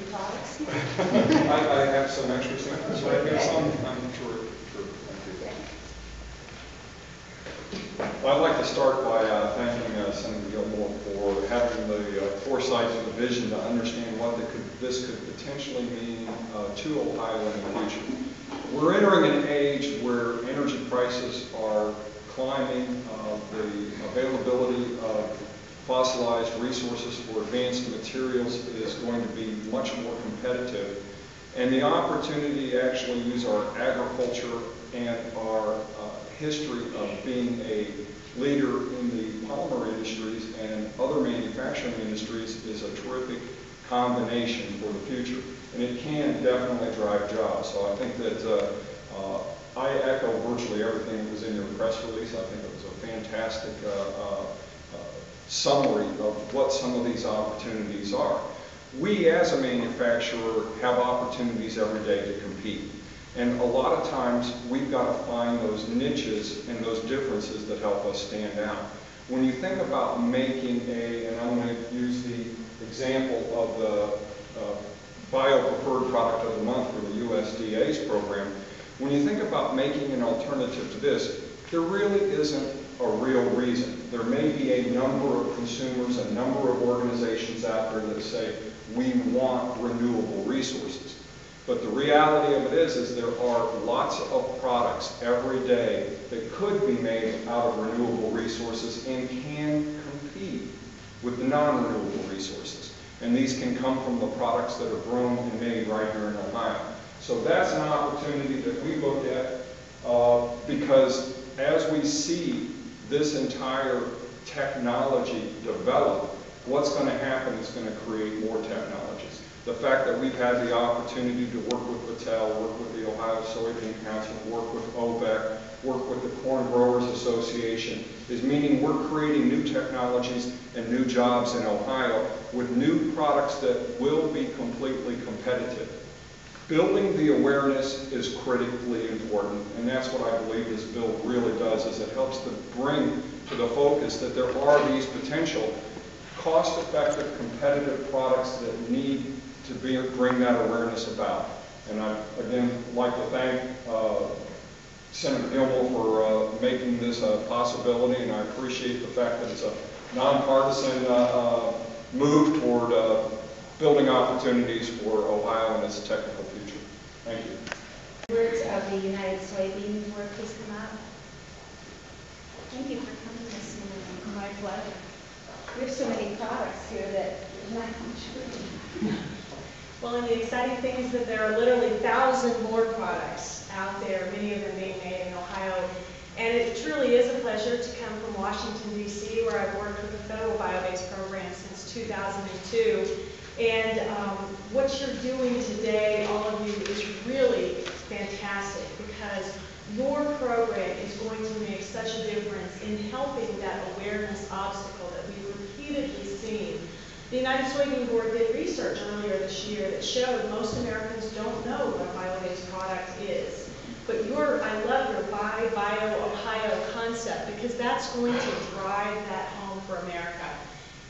products? I have some extra samples right here. I'm sure. Thank you. Well, I'd like to start by thanking Senator Gillmor for having the foresight and the vision to understand what this could potentially mean to Ohio in the future. We're entering an age where energy prices are climbing. The availability of fossilized resources for advanced materials is going to be much more competitive. And the opportunity to actually use our agriculture and our history of being a leader in the polymer industries and other manufacturing industries is a terrific combination for the future. And it can definitely drive jobs. So I think that I echo virtually everything that was in your press release. I think it was a fantastic summary of what some of these opportunities are. We as a manufacturer have opportunities every day to compete. And a lot of times we've got to find those niches and those differences that help us stand out. When you think about making and I'm going to use the example of the Bio-Preferred Product of the Month for the USDA's program, when you think about making an alternative to this, there really isn't a real reason. There may be a number of consumers, a number of organizations out there that say, we want renewable resources. But the reality of it is there are lots of products every day that could be made out of renewable resources and can compete with the non-renewable resources. And these can come from the products that are grown and made right here in Ohio. So that's an opportunity that we look at because as we see this entire technology develop, what's going to happen is going to create more technologies. The fact that we've had the opportunity to work with Battelle, work with the Ohio Soybean Council, work with OVEC, work with the Corn Growers Association, is meaning we're creating new technologies and new jobs in Ohio with new products that will be completely competitive. Building the awareness is critically important, and that's what I believe this bill really does, is it helps to bring to the focus that there are these potential cost-effective, competitive products that need to bring that awareness about. And I, again, like to thank Senator Gillmor for making this a possibility, and I appreciate the fact that it's a nonpartisan move toward building opportunities for Ohio and its technical future. Thank you. Words of the United Soybean Board, please come up. Thank you for coming this morning. My pleasure. We have so many products here that there's not much room. Well, and the exciting thing is that there are literally 1,000 more products out there, many of them being made in Ohio. And it truly is a pleasure to come from Washington, D.C., where I've worked with the federal bio-based program since 2002. And what you're doing today, all of you, is really fantastic because your program is going to make such a difference in helping that awareness obstacle that we've repeatedly seen. The United Soybean Board did research earlier this year that showed most Americans don't know what a bio-based product is. But I love your Buy Bio Ohio concept because that's going to drive that home for America.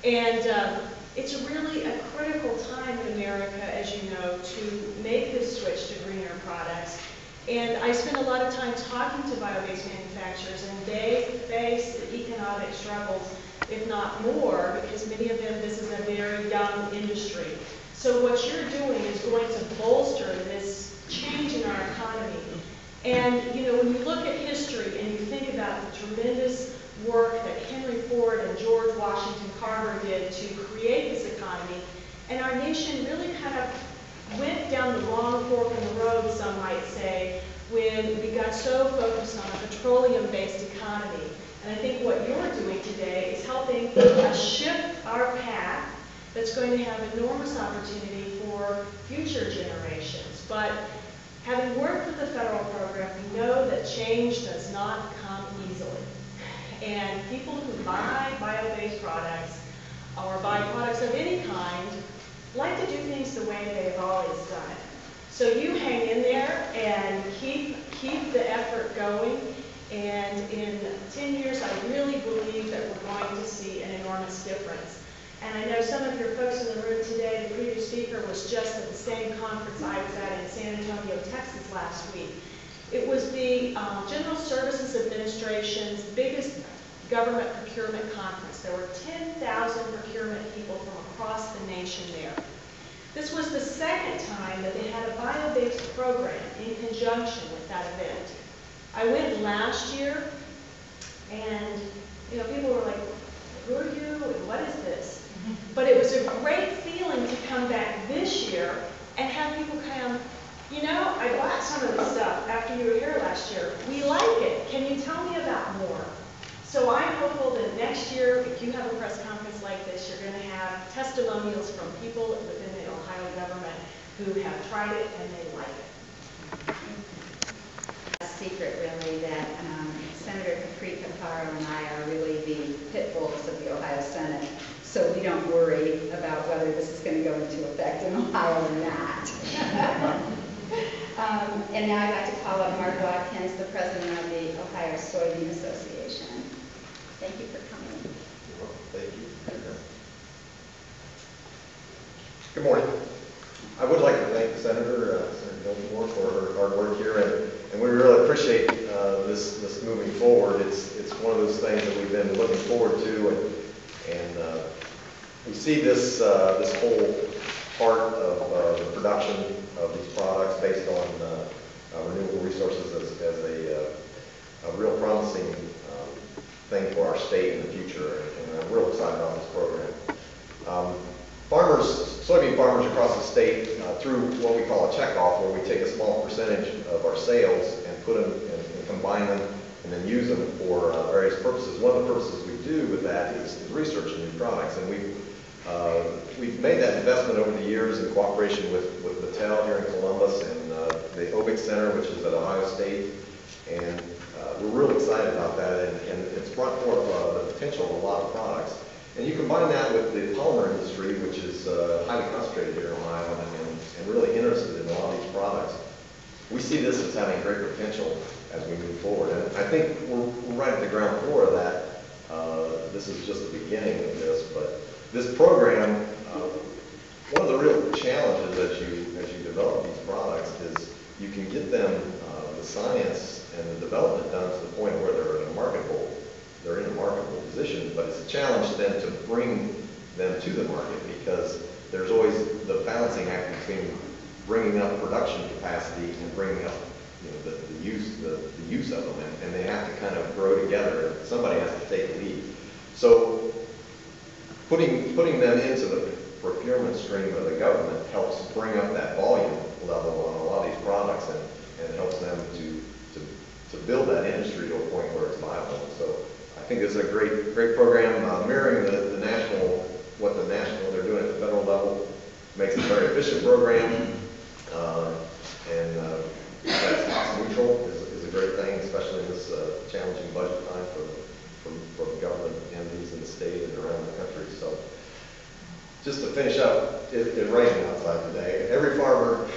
And it's really a critical time in America, as you know, to make this switch to greener products. And I spend a lot of time talking to bio-based manufacturers, and they face the economic struggles, if not more, because many of them, this is a very young industry. So what you're doing is going to bolster this change in our economy. And you know, when you look at history and you think about the tremendous work that Henry Ford and George Washington Carver did to create this economy, and our nation really kind of went down the wrong fork in the road, some might say, when we got so focused on a petroleum-based economy. And I think what you're doing today is helping us shift our path that's going to have enormous opportunity for future generations. But having worked with the federal program, we know that change does not come easily. And people who buy bio-based products or buy products of any kind like to do things the way they've always done it. So you hang in there and keep the effort going. And in 10 years, I really believe that we're going to see an enormous difference. And I know some of your folks in the room today, the previous speaker was just at the same conference I was at in San Antonio, Texas last week. It was the General Services Administration's biggest government procurement conference. There were 10,000 procurement people from across the nation there. This was the second time that they had a bio-based program in conjunction with that event. I went last year, and people were like, "Who are you and what is this?" But it was a great feeling to come back this year and have people come, I bought some of this stuff after you were here last year. We like it. Can you tell me about more? So I'm hopeful that next year, if you have a press conference like this, you're going to have testimonials from people within the Ohio government who have tried it and they like it. A secret, really, that Senator Capri Cafaro and I are really the pit bulls of the Ohio Senate, so we don't worry about whether this is going to go into effect in Ohio or not. And now I'd like to call up Mark Watkins, the president of the Ohio Soybean Association. Thank you for coming. Thank you. Good morning. I would like to thank Senator Gillmor for her hard work here, and we really appreciate this moving forward. It's one of those things that we've been looking forward to, and we see this whole part of the production of these products based on renewable resources as a real promising thing for our state in the future, and I'm real excited about this program. Soybean farmers across the state, through what we call a checkoff, where we take a small percentage of our sales and put them and combine them and then use them for various purposes. One of the purposes we do with that is researching new products, and we've made that investment over the years in cooperation with Battelle here in Columbus and the OBIC Center, which is at Ohio State, and we're real excited about that, and it's brought forth the potential of a lot of products. And you combine that with the polymer industry, which is highly concentrated here in Ohio and really interested in a lot of these products. We see this as having great potential as we move forward. And I think we're right at the ground floor of that. This is just the beginning of this, but this program, one of the real challenges as you develop these products is you can get them, the science and the development done to the point where they're in a marketable position, but it's a challenge then to bring them to the market, because there's always the balancing act between bringing up production capacity and bringing up the use of them, and they have to kind of grow together. Somebody has to take the lead. So putting them into the procurement stream of the government helps bring up that volume level on a lot of these products, and helps them to build that industry to a point where it's viable. So I think this is a great program, mirroring what they're doing at the federal level. Makes it a very efficient program, and that's cost neutral is a great thing, especially in this challenging budget time for government entities in the state and around the country. So just to finish up, it rained outside today. Every farmer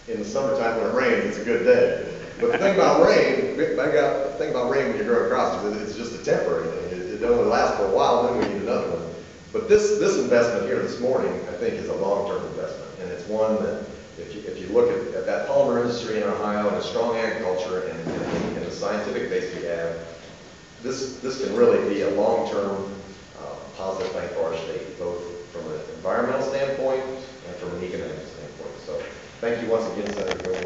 in the summertime when it rains, it's a good day. But the thing about rain, when you're growing crops, is it's just a temporary thing. It only lasts for a while, then we need another one. But this investment here this morning, I think, is a long-term investment, and it's one that if you look at that polymer industry in Ohio and a strong agriculture and the scientific base we have, this can really be a long-term positive thing for our state, both from an environmental standpoint and from an economic standpoint. So thank you once again, Senator Gillmor.